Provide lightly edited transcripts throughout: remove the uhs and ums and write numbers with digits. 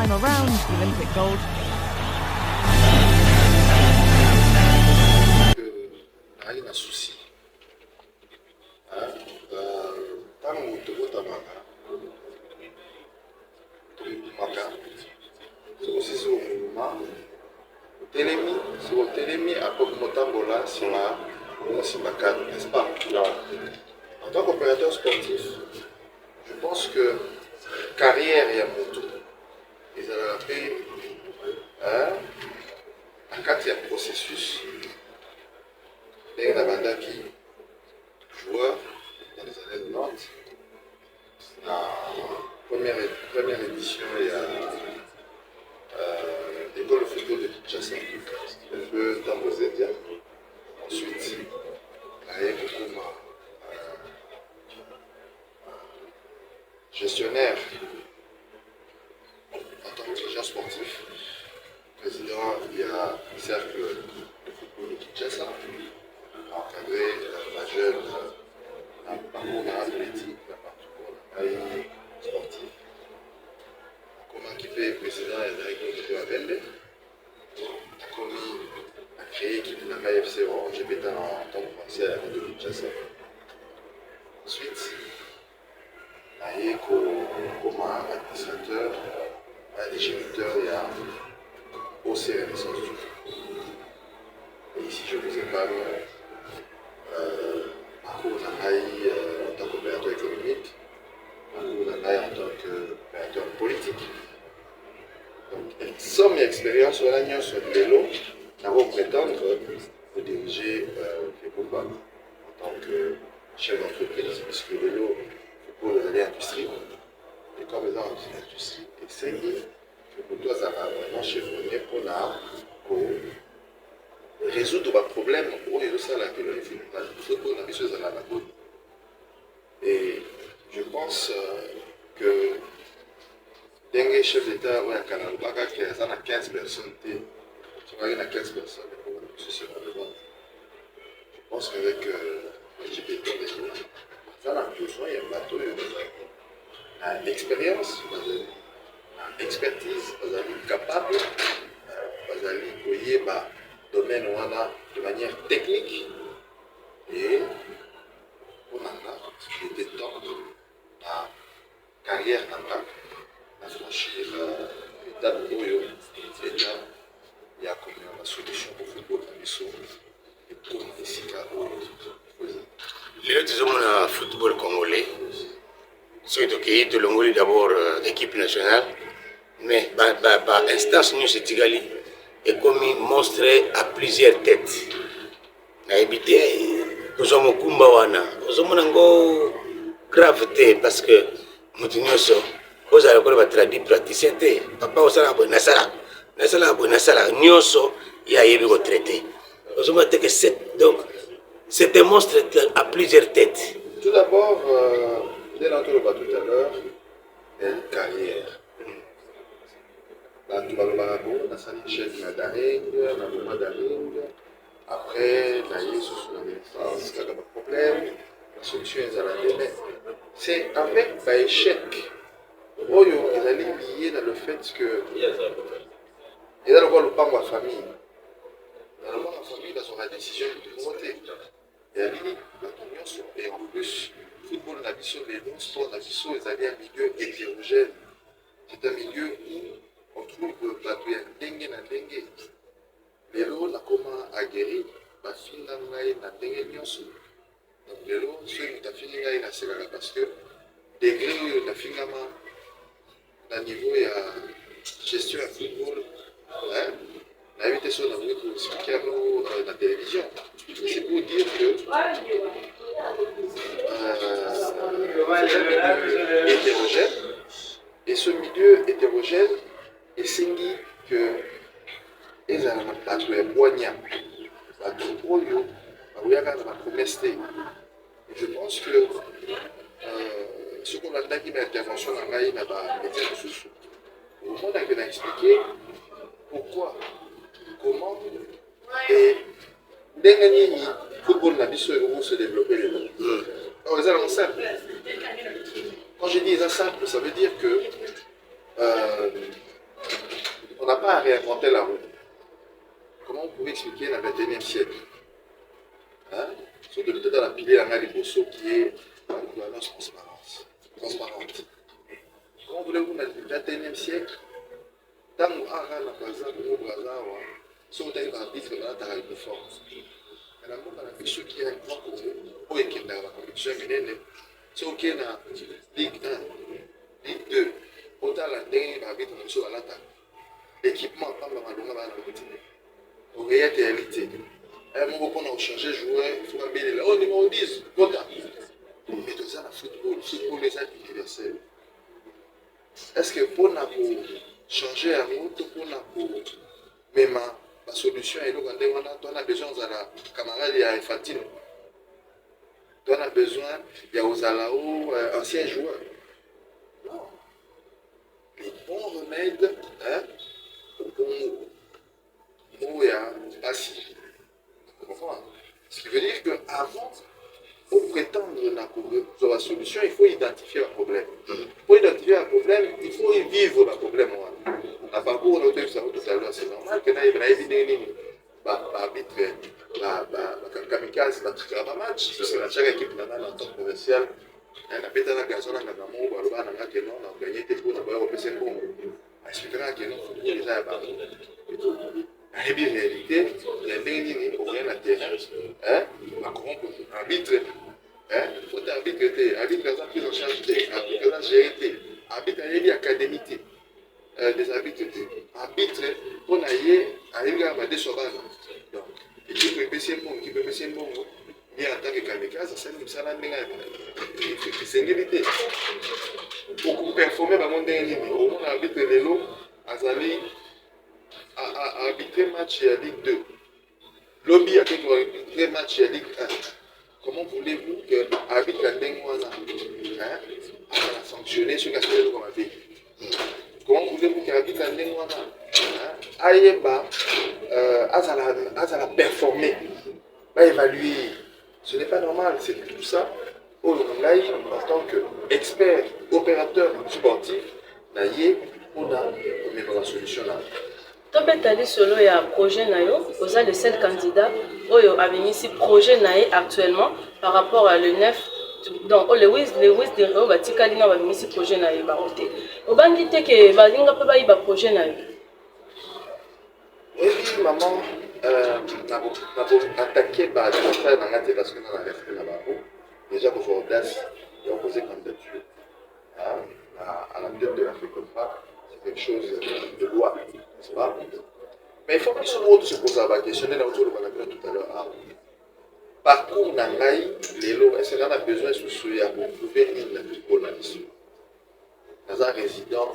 final round, the Olympic gold. Il y a un souci. Tant que tu as c'est au mouvement. Télémi à Pokumotambola, c'est ma cadre, n'est-ce pas? En tant qu'opérateur sportif, je pense que carrière et moto, ils ont appelé un quatrième processus. Il y a un qui joueur dans les années 90. La première édition, il y a l'école de football de Kinshasa, un peu dans vos India. Ensuite, il y a beaucoup gestionnaire en tant que dirigeant sportif. Président, il y a un cercle de football de Kinshasa, encadré la jeune un parcours athlétique, un parcours sportif. Comment qui fait président et directeur de Abembe, a créé l'équipe de la FC Orange, j'étais en tant que français à la de Kinshasa. Ensuite, il y a comme administrateur, un distributeur et un OC Renaissance du foot. Et ici, je vous épargne parcours en tant qu'opérateur économique, parcours en tant qu'opérateur politique. Donc, somme et expérience sur l'agneau sur le vélo, nous allons prétendre de diriger FECOPA en tant que chef d'entreprise, puisque le vélo, c'est pour les industries. Et comme les industries, et c'est que pour toi, ça va vraiment chevronner pour résoudre les problèmes pour les salles que le football n'a pas à la bonne. Et je pense que les chefs d'État au Canada, il y a 15 personnes. Si on a 15 personnes, je pense qu'avec LGBT, ça a besoin, il y a un bateau, il y a l'expérience, l'expertise, capable, de domaine de manière technique et on a détendre la carrière à franchir l'étape où il y a comme la solution au football et pour les SICA. Le football congolais, c'est de l'Ongolie d'abord équipe nationale, mais instance nous c'est Tigali est comme montré à plusieurs têtes. Na éviter nous avons kumbawana, nous avons gravité parce que nous sommes aux alcool va traduire praticien papa au sala bo nasala nyoso ya yebi ko traité. Nous avons que c'est un monstre à plusieurs têtes. Tout d'abord, dès l'entour tout à l'heure, une carrière. Tu vas le marabout, on a sali chef na daring, na moment daring. Après, la sur la naissance, il y a pas de problème. La solution est à la délai. C'est avec l'échec. Oh, ils allaient lier dans le fait que. Ils allaient voir le pas de la famille. Dans le monde de la famille, ils ont la décision de monter. Et en plus, le football n'a pas les bons sports, n'a pas un milieu hétérogène. C'est un milieu où on trouve que y a dengue na dengue. Les lots, on a comment aguerri, ma fille n'a pas dengue nyonso. Donc les lots, ceux qui ont fini na c'est parce que degré où la fille n'a niveau et gestion du football, n'a évité ça dans la télévision. C'est pour dire que c'est un milieu hétérogène. Et ce milieu hétérogène est signe que les gens n'ont pas de poignard. Et je pense que ce qu'on a dit dans l'intervention dans la média de Soussou, au moment où on a expliqué pourquoi, comment et le football n'a pas se développer les gens. Alors, les gens simple. Quand je dis les gens simple, ça veut dire que On n'a pas à réinventer la roue. Comment on pouvait expliquer dans le 21e siècle? Surtout dans la pilière de Bosso qui est la gouvernance transparente. Comment voulez-vous dans le 21e siècle, tant que Ara n'a pas ça, comme au Brazawa, sur le arbitre, on a ta réuniforme. Et dans le monde, on a ceux qui ont un grand pour équipe dans la compétition féminine, ceux qui ont Ligue 1, Ligue 2, autant la dernière arbitre, on est sur l'attaque. L'équipement, pas mal de monde dans le petit. Au réalité. Un moment qu'on a changé de joueur, il faut bien là. Oh, numéro 10, Gota. Mais tout ça, le football est universel. Est-ce que pour changer un mot, pour même la solution, on a besoin de la camarade et Infantino. On a besoin de anciens joueurs. Non. Les bons remèdes, pour assis. Ce qui veut dire qu'avant, pour prétendre la solution, il faut identifier le problème. Pour identifier le problème, il faut y vivre le problème. La parcours, on a dit ça tout à l'heure, c'est normal que nous ayons l'arbitre, la kamikaze, la match, c'est chaque équipe en tant que commercial. La bête à la gazon, on a gagné des points, on a repêché un bon. Expliquera que non, il y a déjà un ballon. En réalité, il y a des lignes pour rien à terre. Arbitre, il faut arbitrer. Arbitre, il a pris en charge des arbitres, il a géré. Arbitre, il y a académie des arbitres. Arbitre, pour aller à des sauvages. Donc, équipe peut passer bon, équipe peut passer bon. Mais en tant que kamikaze, ça nous ça c'est une vérité. Pour performer dans le monde dernier, au moins arbitre de l'eau, Azali a arbitré match à Ligue 2. Lobby a arbitré match à Ligue 1. Comment voulez-vous que l'arbitre a sanctionné ce qui a comme avis? Comment voulez-vous que l'arbitre a performé, va évaluer? Ce n'est pas normal, c'est tout ça. En tant qu'expert, opérateur sportif, on a la solution là. Tu peux aller solo et un projet naïo, vous êtes le seul candidat où il y a ici projet naï actuellement par rapport à le 9. Donc, les Wiz de Rio, Batikali n'a pas mis ce projet naï baroté. Au bandit que Balinga peut pas y projet naï. Oui, maman, attaqué par des affaires dans la tête parce que nous avons fait là-bas. Déjà, pour faire audace, il a posé candidature à la tête de l'Afrique COFA. C'est quelque chose de loi, n'est-ce pas? Mais il faut que ce monde se pose la question, on a autour de la tout à l'heure. Parcours Nangaï, est-ce qu'on a besoin de soucier pour prouver une polarisation? Dans un résident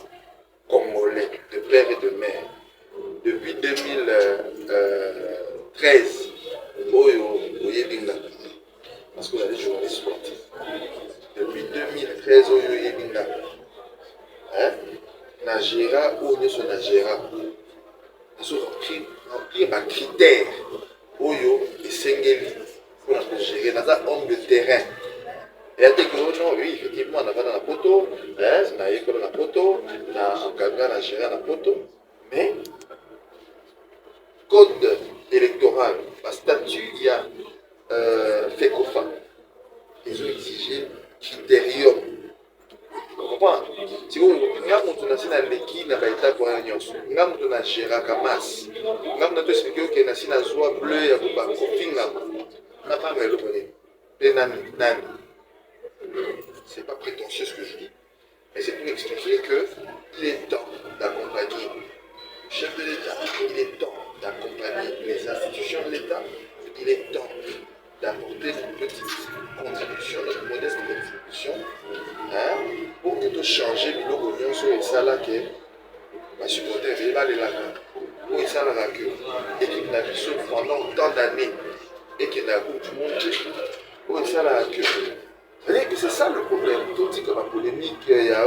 congolais, de père et de mère, depuis 2013, parce que vous avez des journalistes sportifs. Depuis 2013, Nagera ou Nyoso Nagera, ils ont rempli un critère et Sengeli pour gérer dans un homme de terrain. Et à dire que non, oui, effectivement, on a dans la poteau, on a école dans la poteau, on a encadré la gérer dans la poteau, mais code électoral, le statut, il y a FECOFA. Ils ont exigé critérium. Vous comprenez? Si vous avez l'équipe, vous avez été pour un union. Vous avez géré Kamas. Vous avez expliqué que vous avez joie bleu et vous avez on n'a pas mal de nani. Ce n'est pas prétentieux ce que je dis, mais c'est pour expliquer qu'il est temps d'accompagner le chef de l'État, il est temps d'accompagner les institutions de l'État, il est temps d'apporter une petite contribution, une modeste contribution, pour que tout changer l'opinion sur les salles que ma supporter va aller là, pour les salles que l'équipe n'a vu pendant tant d'années et qu'il n'a pas du monde, pour les salles que. C'est-à-dire que c'est ça le problème. Tout dit que la polémique, il y a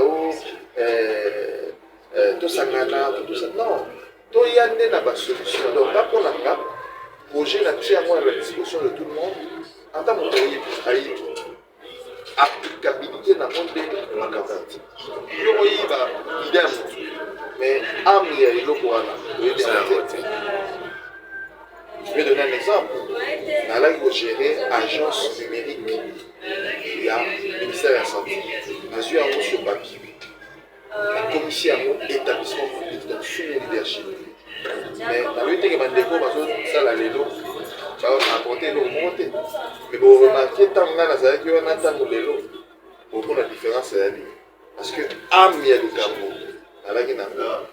tout ça, tout ça. Non, tout y a une solution. Donc, là, pour la CAP, projet là-dessus à la discussion de tout le monde, en tant que pays, applicabilité dans le monde de la carte. Il y a une idée mais âme il y a eloko wana oyebi yango te. Je vais donner un exemple. Nalaki kogérer agence numérique ya ministère de la santé. Nazwi yango sur papier. Nakomisi yango établissement public donc sous mon leadership. Mais nalobi teke bandeko bazosala lelo baapporte eloko moko te. Mais boremarke ntango ngai nazalaki wana ntango lelo omona différence ezali. Parce que âme ya likambo nalaki nango.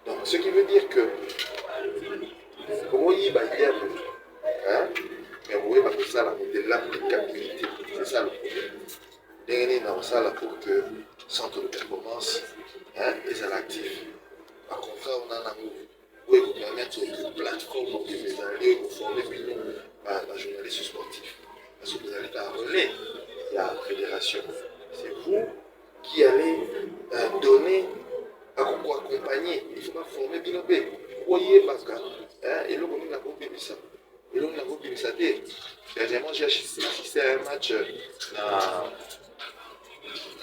Donc ce qui veut dire que oui, bah, il y a hein? Mais oui, bah, ça, de l'applicabilité, c'est ça le problème. Dernier, dans ça, là, pour que centre de performance, hein, les actifs. Par contre, on a un oui, vous permettre une plateforme où vous allez vous former la journaliste sportif. Parce que vous allez à relais, il y a la fédération. C'est vous qui allez donner, accompagner. Il faut pas former bien au voyez, parce que et là, on a compris ça. Et là, on a compris ça. Dernièrement, j'ai assisté à un match dans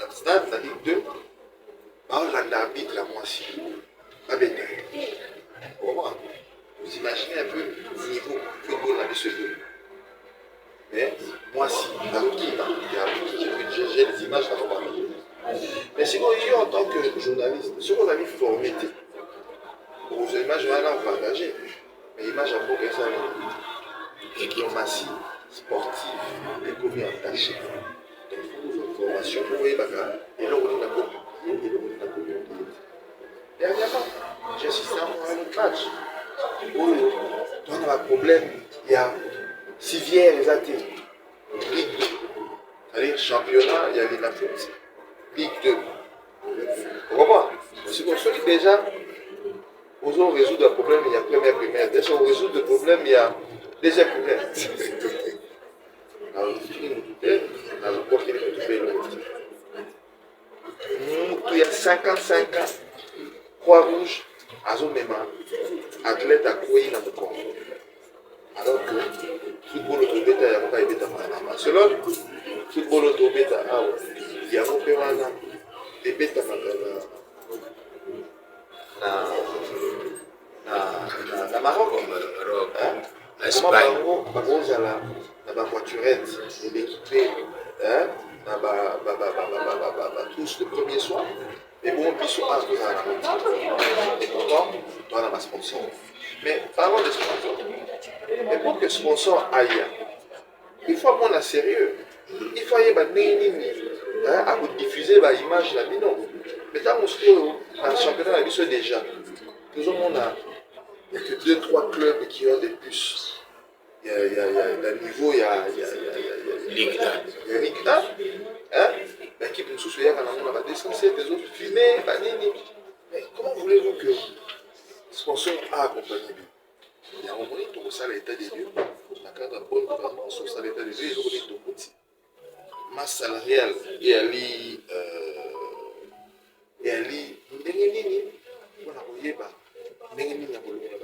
le stade, dans la Ligue 2. On a l'arbitre la moitié. Vous imaginez un peu le niveau football dans ce jeu. Mais moi, si, j'ai des images à regarder. Mais si vous en tant que journaliste, si vous avez formé, vos images vont partager. Mais l'image a beaucoup de ça. Diplomatie sportive, l'économie attachée. Donc, vos formations, vous voyez, et là, on a copié, et là, on a copié. Dernièrement, j'ai assisté à un autre match. On a un problème, il y a Civière et Zate, Ligue 2. C'est-à-dire championnat, il y a les foot, Ligue 2. Vous comprenez? C'est pour ça que déjà, on résoudre le problème, il y a première. Dès qu'on résout le problème, il y a deuxième première. Alors, il y a 55 ans, Croix-Rouge, Azomema, athlète à Kouyi dans le Congo. Alors que football autobeta, il y a pas été à selon football autobeta, il y a un des bêta na Maroc, Espagne, na voiturette, l'équipé, na tous de premier soin, et bon, puis soit et pourtant, on a un sponsor. Mais parlons des sponsors. Mais pour que le sponsor aille, il faut prendre à sérieux. Il faut aller à diffuser l'image de la. Mais dans le championnat, la déjà. Nous avons il n'y a que 2-3 clubs qui ont des plus. Il y a le niveau, il y a Ligue 1. Il y a Ligue 1. L'équipe nous soucie, on va descenser, les autres filmer, mais comment voulez-vous que le sponsor a accompagné? Il y a un moment où ça l'état des lieux, dans le cadre d'un bon gouvernement, sur ça l'état des lieux, il y a une masse salariale et elle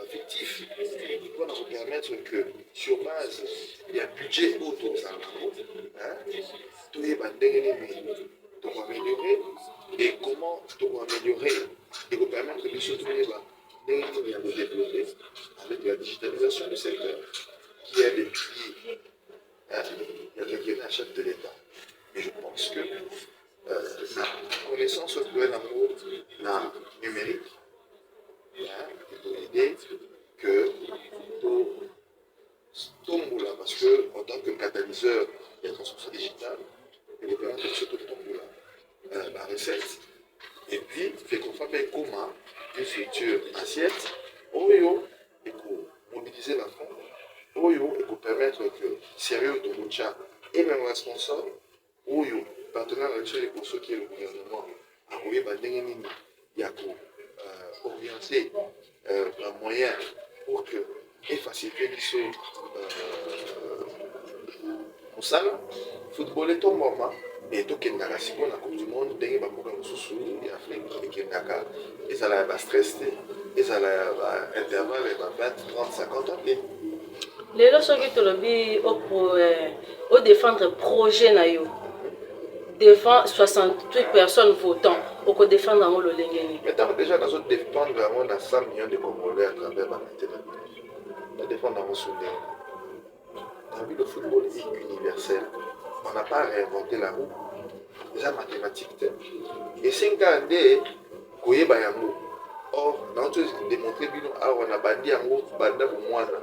effectif pour nous permettre que sur base il y a budget autour de ça tout est pour améliorer et comment pour améliorer et pour permettre que les choses nous développer avec la digitalisation du secteur qui est depuis il y a quelques achats de l'État. Et je pense que la connaissance de l'amour numérique pour aider que Tomboula, parce que en tant que catalyseur de la transformation digitale, il est permis de surtout Tomboula, la recette, et puis fait qu'on fait comment une future assiette, et pour mobiliser la fonds, et pour permettre que sérieux de Moucha et même un sponsor, partenaire avec pour ceux qui est le gouvernement, il y a pour orienter un moyen pour que et faciliter les choses au salle football est au moment et donc il y a si on a coupe du monde dès ba ko sous et Afrique et Naka et ça la va stresser et ça la intervalle et va 20 30 50 ans lelo soki tolobi au défendre projet na yo devant 68 personnes votant pour défendre le Lengeni. Maintenant, déjà, nous défendre on a 100 millions de Congolais à travers la maintenant. Nous défendre mon souvenir. Dans le football est universel. On n'a pas réinventé la roue. Déjà mathématique. Et 5 ans de Koyeba Yango. Or, nous avons démontré que on a bandi Yango, banda Moumouana.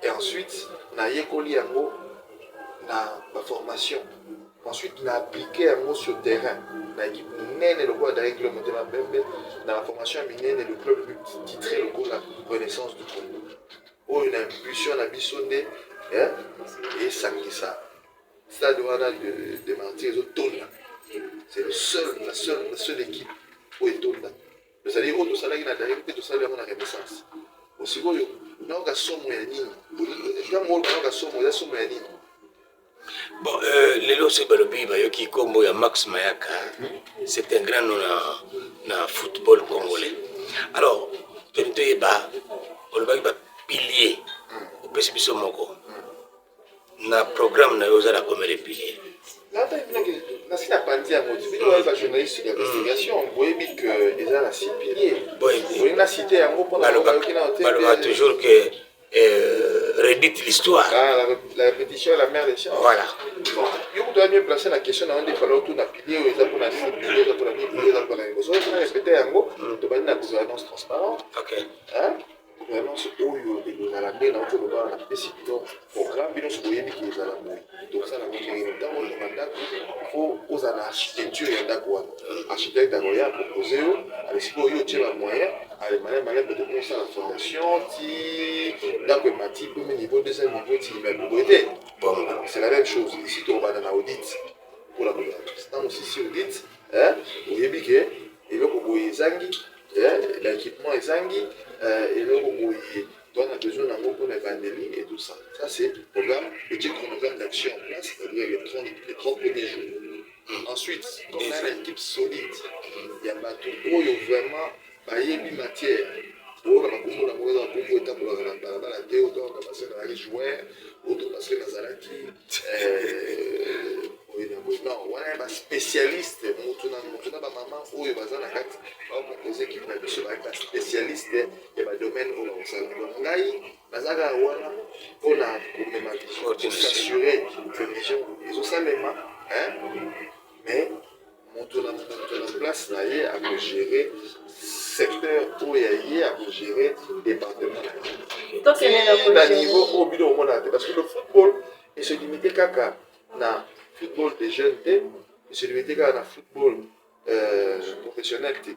Et ensuite, on a Yekoli Yango, la formation. Ensuite, on a appliqué Yango sur le terrain. On a équipe Nene, le club d'Arrêt Club Montema Bembe, dans la formation Nene, le club titré le coup la Renaissance du Congo. Où une impulsion à Bissonde et Sangisa. Stade de Martyrs au Tonda. C'est la seule équipe où est Tonda. C'est-à-dire où tout ça là, il y a tout ça là, on a Renaissance. Aussi, nous avons somme yanini. Quand on a somme yanini. Bon, Lelo Sebalobi, Bayoki Kombo et Max Mayaka, c'est un grand nom dans le football congolais. Alors, tu es un pilier, au PCBSO Moko, dans le programme de Yosa comme les piliers. Là, si tu as pas dit à moi, tu es journaliste d'investigation, vous voyez que les gens ont 6 piliers. Vous avez cité un mot pour la toujours que redite l'histoire. La répétition est la mère des sciences. Voilà. Bon, vous devez mieux placer la question dans un falloir tout pilier ou les pour la pilier, pour la pilier, pour la négociation. Vous avez répété un mot, tu vas une gouvernance transparente. Ok. Gouvernance où il y a la main dans le programme, il y a la donc ça, il faut aux architecture et architecte d'Agoya proposer à l'expo un moyen à les malins de commencer la fondation dans le mati pour le niveau deuxième niveau bon c'est la même chose ici on va dans l'audit pour la gouvernance dans aussi si audit vous voyez que et le Congo est zangi l'équipement est zangi et le Congo on a besoin d'un gros pour l'évangélie et tout ça. Ça, c'est le programme, le petit chronogramme d'action en place, c'est-à-dire les 30 premiers jours. Ensuite, quand on a une équipe solide, il y a tout où il y a vraiment une matière. Pour la Congo, la Congo est à la théo, on a passé dans les joueurs, on a passé dans Zalaki. Non, on a un spécialiste, on a maman où il va dans la carte, on va proposer qu'il va être spécialiste et le domaine où on s'en va. Nazaga wana on a pour s'assurer que les gens ils ont ça les mains mais monter en place là à gérer secteur où il y a à gérer département à niveau au but au monde parce que le football il se limite qu'à na football des jeunes il se limite qu'à na football professionnel il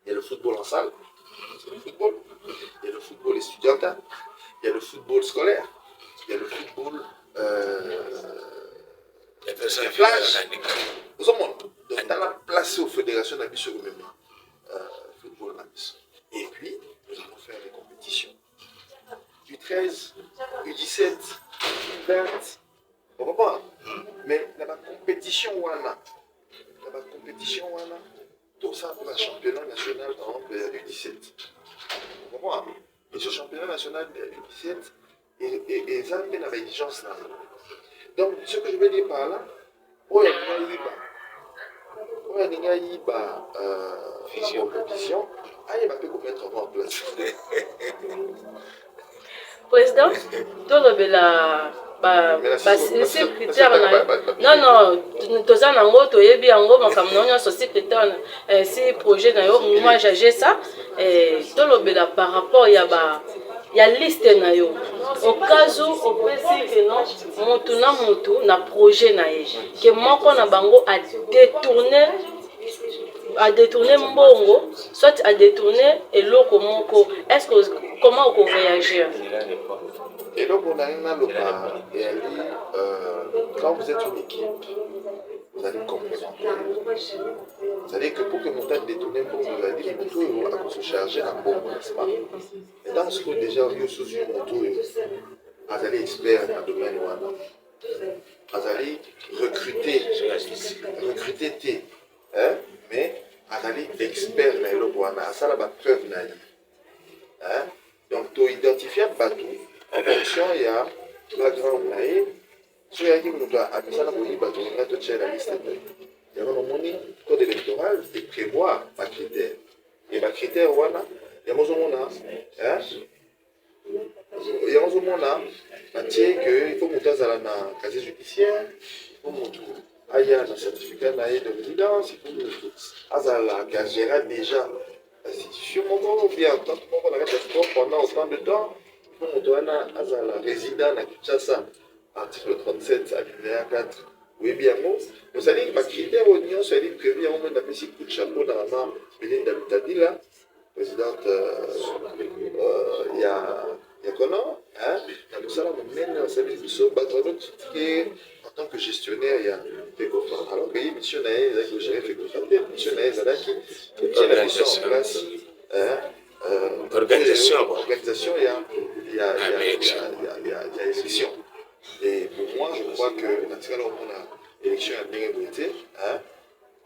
y a le football en salle c'est le football. Il y a le football étudiantin, il y a le football scolaire, il y a le football flash. Nous sommes donc dans la place aux fédérations d'Abysso même football d'Abysso. Et puis nous allons faire des compétitions. U13, U17, U20, on comprend. Mais dans la compétition tout ça pour le championnat national par exemple U17. Vous comprenez? Et ce championnat national U17 et ça fait une exigence là. Donc ce que je veux dire par là, il y a une compétition, il va peut mettre en place. Président, tout le la secrétaire non toza nango toyebi yango makambo nyonso secrétaire si projet na yo moi j'ai ça tolobela par rapport ya liste na yo au cas où opesi que non mutu na projet na ye que moko na bango a détourné mbongo soit a détourné eloko moko est-ce que comment on réagir? Et donc on a quand vous êtes une équipe, vous allez complémenter. C'est-à-dire que pour que mon temps détourné, vous allez dire que tout va se charger en bombe, n'est-ce pas? Et dans ce que déjà, vous sous une moto, vous allez expert dans le domaine où vous allez recruter, mais vous allez expert dans le domaine où ça va preuve. Donc, tu identifies un bateau. En fonction, il y a background, soki ayaki moto amisana koyiba tolinga totia la liste te yango nomoni code électoral eprévoir bacritère e bacritère wana yango ozomona batie que il faut moto azala na casier judiciaire il faut moto aya na certificat na ye de résidence il faut moto azalaka agéra déjà institution moko bien tant moko na kati ya sport pendant autant de temps il faut moto wana azala résident na Kinshasa article 37 alinéa 4 oyebi yango ozali bacritère oyo nyonso yali prévu yango mona napesi coup de chapeau na mama Belinda Lutadila présidente ya Conor na mosala monene basali biso bato bazocritique en tant que gestionnaire ya FECOFA alors que ye mission na ye ezalaki kogérer FECOFA te mission na ye ezalaki kotia la mission en place organisation ya élection. Et pour moi, je crois que dans ce cas-là, on a élection à bien évolué.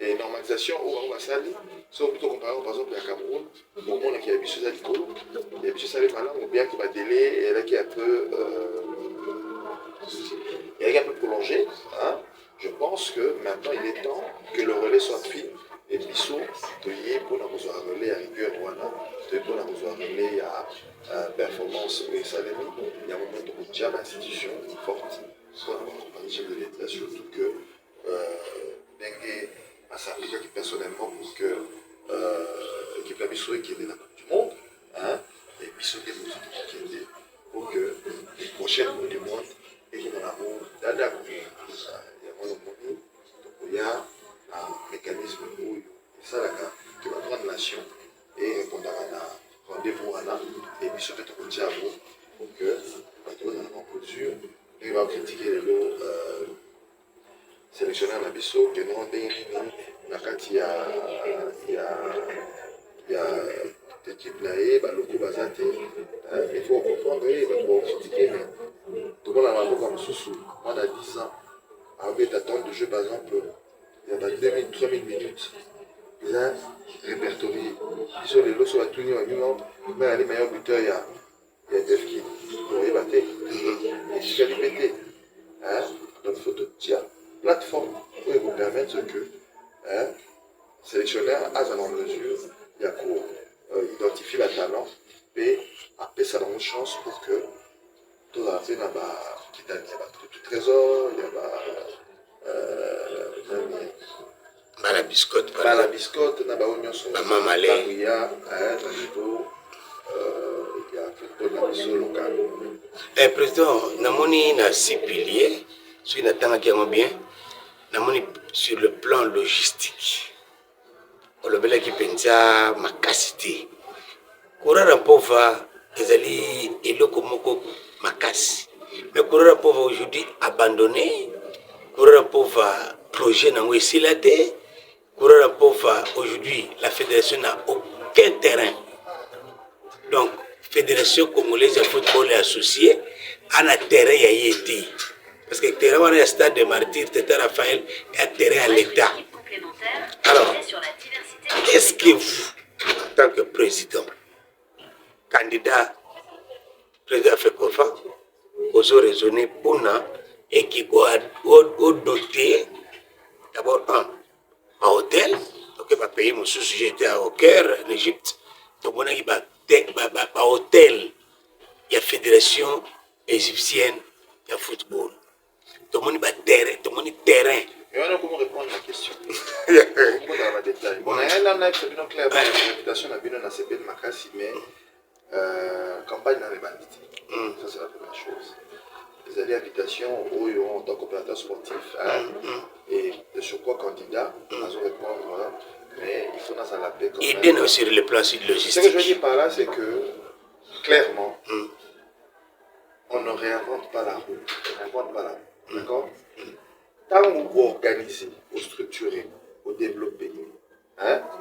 Et normalisation, on va salir. Sauf plutôt comparé par exemple à Cameroun, au monde qui a vu ce zéro, il y a vu ce salaire malin, ou bien qui va délai, et là qui est un peu, prolongé. Je pense que maintenant il est temps que le relais soit pris. Et Bissot, pour nous relais à rigueur, pour nous relais à performance et salaire, il y a un moment où il y a une institution forte, soit le chef de l'État, surtout que Dengue a s'appliqué personnellement pour que l'équipe de Bissot qui est de la Coupe du Monde, et Bissot qui est pour que les prochaines Coupe du Monde, et qui en a d'Ada, il y a un mécanisme où ça que la grande nation et répondre à un rendez-vous et puis surtout pour dire pour que la en mesure il va critiquer les lots sélectionneurs à Bissau que nous on a quand il y a l'équipe là et le coup basate il faut comprendre et il va critiquer mais tout le monde a un comme sous on a 10 ans avec ta temps de jeu par exemple il y a 2000 3000 minutes ils ont répertorié ils sont les lots sur la tournée en Europe mais les meilleurs buteurs il y a Defki pour y battre et tu vas les péter donc il faut tout tiens plateforme pour vous permettre que sélectionneur a en mesure il y a pour identifier le talent et appeler ça dans une chance pour que tout la fin il y a tout trésor il y a la biscotte na ba onyo so mama malé il y a un niveau il y a football na biso local président namoni na 6 piliers sur na tanga qui bien namoni sur le plan logistique olobela ki penza makasité kurara pova ezali eloko moko makasi mais kurara pova aujourd'hui abandonné kurara pova projet nango esila te kurara pova aujourd'hui la fédération n'a aucun terrain donc fédération congolaise de football est associée à un terrain ya yéti parce que le terrain wana ya stade de martyr tete Raphaël est un terrain à l'état. Alors qu'est-ce que vous en tant que président candidat président FECOFA vous avez raisonné pour nous et qui au doté d'abord un hôtel donc va payer mon sous j'étais au Caire en Égypte donc on a eu un hôtel il y a fédération égyptienne de football donc on a terrain mais on a comment répondre à la question on va dans le détail bon on a fait bien clair la réputation a bien on a CP de Makassi mais campagne dans les bandits ça c'est la première chose les alliés habitation où ils ont en tant qu'opérateur sportif et de surcroît candidat à répondre mais il faut dans la paix quand même. Et aussi le plan logistique. Ce que je veux dire par là c'est que clairement on ne réinvente pas la roue d'accord tant vous organisez vous structurez vous développez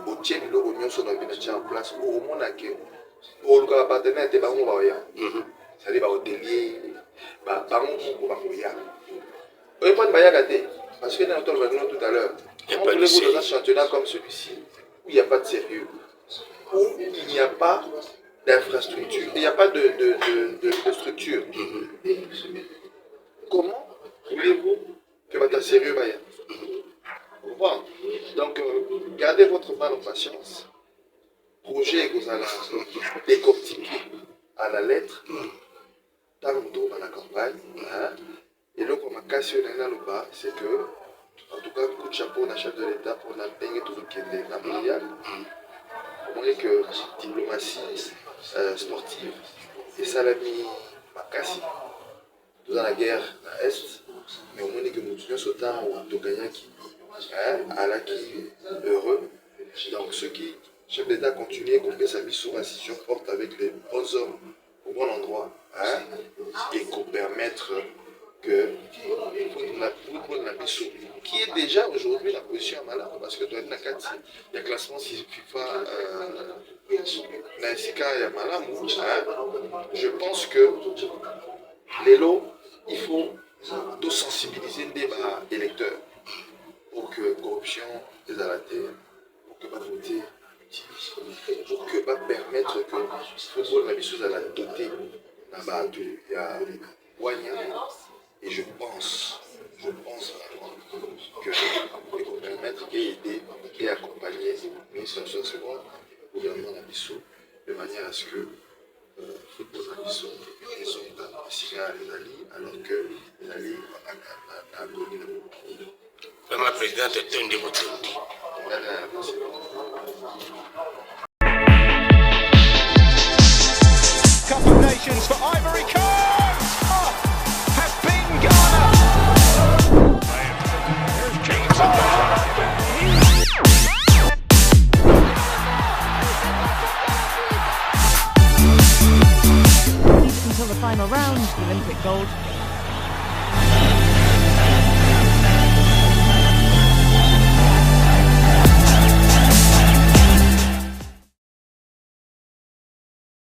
vous tiens le oignon sur notre vie en place au moins pour le partenaire te bango ba ya ça dit ba hôtelier ba bango ko ba ko ya oye pas ba ya gâté parce que dans notre réunion tout à l'heure comment voulez-vous dans un championnat comme celui-ci où il n'y a pas de sérieux où il n'y a pas d'infrastructure il n'y a pas de structure comment voulez-vous que votre sérieux va y être? Vous comprenez? Donc, gardez votre mal en patience. Projet que vous allez décortiquer à la lettre, dans la campagne. Et là, comme Cassio n'a le bas, c'est que, en tout cas, coup de chapeau à chef de l'État pour la peine tout le qui est dans mondial. Au moins que diplomatie sportive et ça l'a mis Makassi. Nous dans la guerre à l'Est, mais au moins que nous sommes au temps où nous gagnons qui à la qui heureux. Donc ceux qui, chef d'État continuer à couper sa mission décision forte avec les bons hommes au bon endroit et qu'on permettre que la mission qui est déjà aujourd'hui la position à Malam parce que dans la carte il y a classement FIFA dans ce cas il y a Malam je pense que les lots il faut de sensibiliser des électeurs pour que corruption les arrêter pour que pas voter pour que pas permettre que le football la mission à la doter là-bas il y a Wanya et je pense vraiment que il faut permettre qu'il y ait aidé et accompagner le ministre de la Seconde, le gouvernement de Bissau, de manière à ce que le football de Bissau et son cigare les alliés, alors que les alliés ont abonné le monde. Vraiment, président, tu es un dévoté. Cup of Nations for Ivory Coast has been Ghana. Until the final round, the Olympic gold